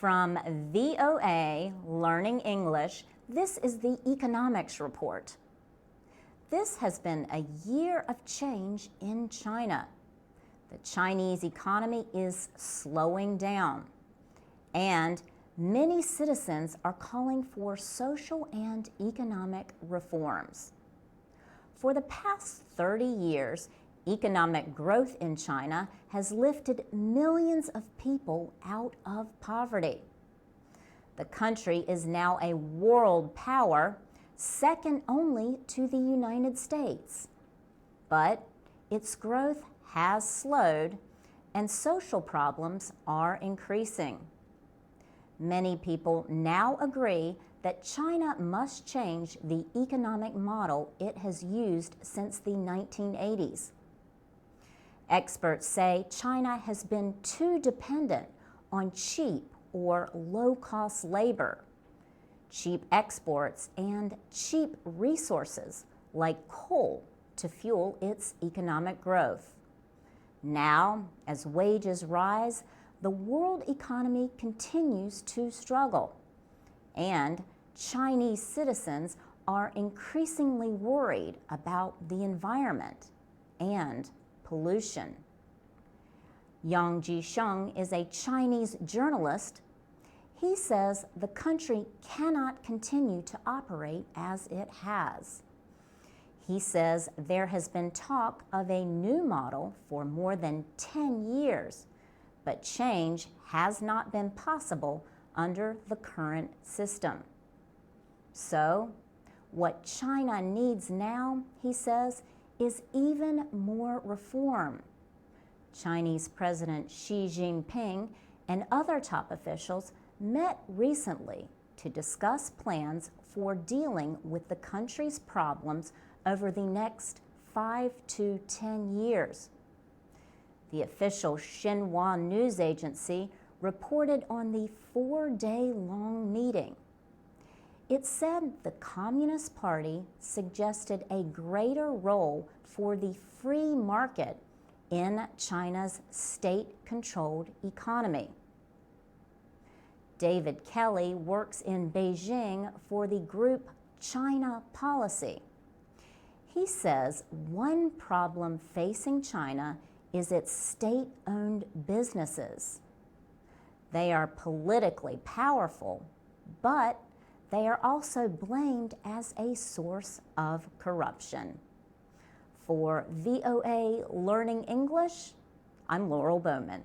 From VOA Learning English, this is the Economics Report. This has been a year of change in China. The Chinese economy is slowing down, and many citizens are calling for social and economic reforms. For the past 30 years, economic growth in China has lifted millions of people out of poverty. The country is now a world power, second only to the United States. But its growth has slowed, and social problems are increasing. Many people now agree that China must change the economic model it has used since the 1980s. Experts say China has been too dependent on cheap or low-cost labor, cheap exports, and cheap resources like coal to fuel its economic growth. Now, as wages rise, the world economy continues to struggle, and Chinese citizens are increasingly worried about the environment and pollution. Yang Jisheng is a Chinese journalist. He says the country cannot continue to operate as it has. He says there has been talk of a new model for more than 10 years, but change has not been possible under the current system. So, what China needs now, he says, is even more reform. Chinese President Xi Jinping and other top officials met recently to discuss plans for dealing with the country's problems over the next 5 to 10 years. The official Xinhua news agency reported on the 4-day-long meeting. It said the Communist Party suggested a greater role for the free market in China's state-controlled economy. David Kelly works in Beijing for the group China Policy. He says one problem facing China is its state-owned businesses. They are politically powerful, but they are also blamed as a source of corruption. For VOA Learning English, I'm Laurel Bowman.